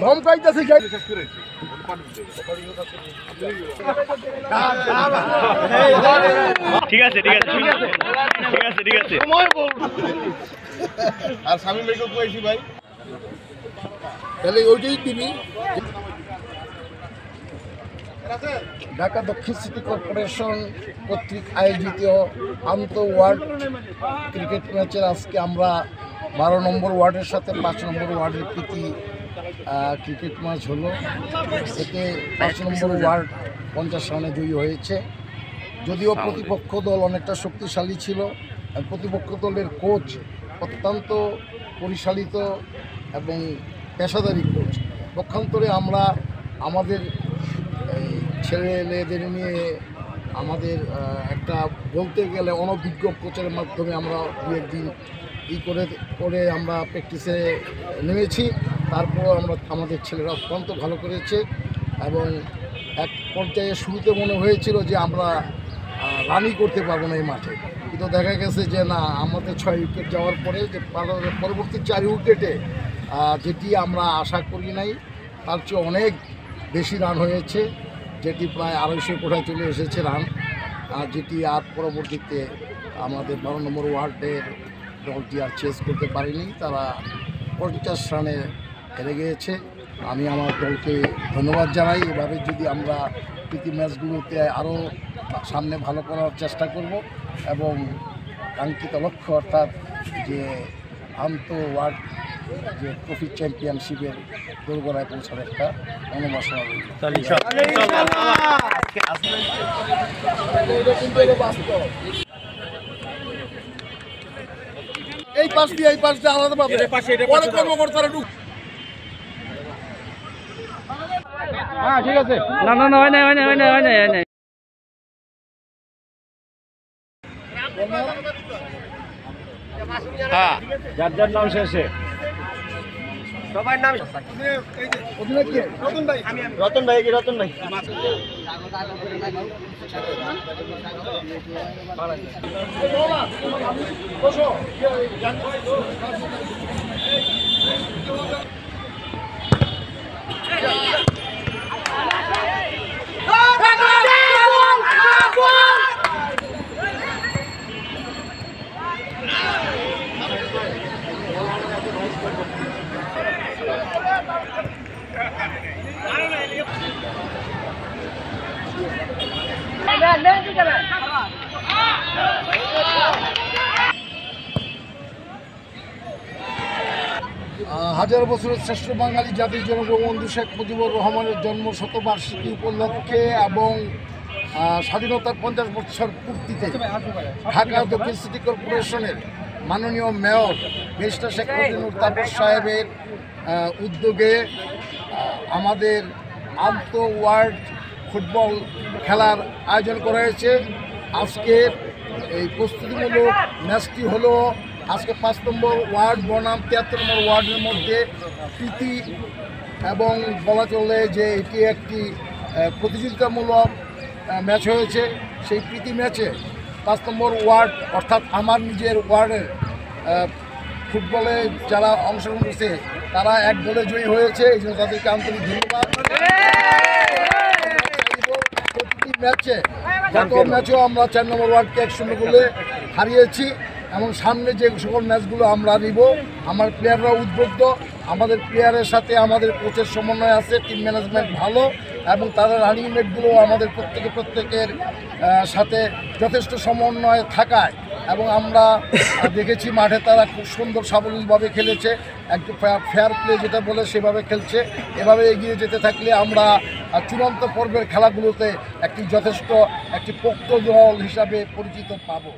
ধমকাইতেছি ঠিক আছে ঠিক আছে ঠিক আছে ঠিক আছে ঠিক আছে আর স্বামী মেয়েকে কইছি ভাই তাহলে ওইটাই দিবি। ঢাকা দক্ষিণ সিটি কর্পোরেশন কর্তৃক আয়োজিত আন্তঃ ওয়ার্ড ক্রিকেট ম্যাচের আজকে আমরা 12 নম্বর ওয়ার্ডের সাথে 5 নম্বর ওয়ার্ডের প্রীতি ক্রিকেট ম্যাচ হলো। এতে 5 নম্বর ওয়ার্ড 50 রানে জয়ী হয়েছে। যদিও প্রতিপক্ষ দল অনেকটা শক্তিশালী ছিল, প্রতিপক্ষ দলের কোচ অত্যন্ত পরিচালিত এবং পেশাদারি কোচ। পক্ষান্তরে আমরা আমাদের ছেলেদের নিয়ে আমাদের একটা বলতে গেলে অনভিজ্ঞ কোচের মাধ্যমে আমরা দু একদিন করে আমরা প্র্যাকটিসে নেমেছি। তারপর আমাদের ছেলেরা অত্যন্ত ভালো করেছে এবং এক পর্যায়ে শুরুতে মনে হয়েছিল যে আমরা রানই করতে পারবো না এই মাঠে, কিন্তু দেখা গেছে যে না, আমাদের 6 উইকেট যাওয়ার পরে যে পরবর্তী 4 উইকেটে যেটি আমরা আশা করি নাই তার চেয়ে অনেক বেশি রান হয়েছে, যেটি প্রায় 250 কোঠায় চলে এসেছে রান, যেটি আর পরবর্তীতে আমাদের 12 নম্বর ওয়ার্ডের দলটি আর চেস করতে পারেনি। তারা 50 রানে হেরে গিয়েছে। আমি আমার দলকে ধন্যবাদ জানাই। এভাবে যদি আমরা প্রীতি ম্যাচগুলোতে আরও সামনে ভালো করার চেষ্টা করব এবং কাঙ্ক্ষিত লক্ষ্য অর্থাৎ যে আন্তঃ ওয়ার্ড যে ট্রফি চ্যাম্পিয়নশিপের দোরগোড়ায় পৌঁছার একটা মনোবাসনা রইল। এই পাশ দিয়ে আলাদা পাবে, পরে কর্মকর্তারা ঢুক। হ্যাঁ ঠিক আছে, না না না হয় না হয় না হয় না হয় না হয় না। হ্যাঁ যার যার নাম শেষে সবার নাম রতন ভাই, রতন ভাই কি রতন ভাই হাজার বছরের শ্রেষ্ঠ বাঙালি জাতির জনক বঙ্গবন্ধু শেখ মুজিবুর রহমানের জন্ম শতবার্ষিকী উপলক্ষে এবং স্বাধীনতার 50 বছর পূর্তিতে ঢাকা দক্ষিণ সিটি কর্পোরেশনের মাননীয় মেয়র ব্যারিস্টার শেখ মুজিবুর তাপস সাহেবের উদ্যোগে আমাদের আন্তঃ ওয়ার্ড ফুটবল খেলার আয়োজন করা হয়েছে। আজকের এই প্রস্তুতিমূলক ম্যাচটি হলো আজকে 5 নম্বর ওয়ার্ড বনাম 73 নম্বর ওয়ার্ডের মধ্যে প্রীতি, এবং বলা চলে যে এটি একটি প্রতিযোগিতামূলক ম্যাচ হয়েছে। সেই প্রীতি ম্যাচে 5 নম্বর ওয়ার্ড অর্থাৎ আমার নিজের ওয়ার্ডের ফুটবলে যারা অংশগ্রহণ করছে তারা এক দলে জয়ী হয়েছে, এই জন্য তাদেরকে আন্তরিক ধন্যবাদ। প্রতিটি ম্যাচে গত ম্যাচেও আমরা 4 নম্বর ওয়ার্ডকে 1-0 গোলে হারিয়েছি এবং সামনে যে সকল ম্যাচগুলো আমরা নিব, আমার প্লেয়াররা উদ্বুদ্ধ, আমাদের প্লেয়ারের সাথে আমাদের কোচের সমন্বয় আছে, টিম ম্যানেজমেন্ট ভালো এবং তারা রানিং মেটগুলো আমাদের প্রত্যেকের সাথে যথেষ্ট সমন্বয় থাকায় এবং আমরা দেখেছি মাঠে তারা খুব সুন্দর সাবলীলভাবে খেলেছে, একটু ফেয়ার প্লে যেটা বলে সেভাবে খেলছে। এভাবে এগিয়ে যেতে থাকলে আমরা চূড়ান্ত পর্বের খেলাগুলোতে একটি যথেষ্ট একটি পোক্ত দল হিসাবে পরিচিত পাবো।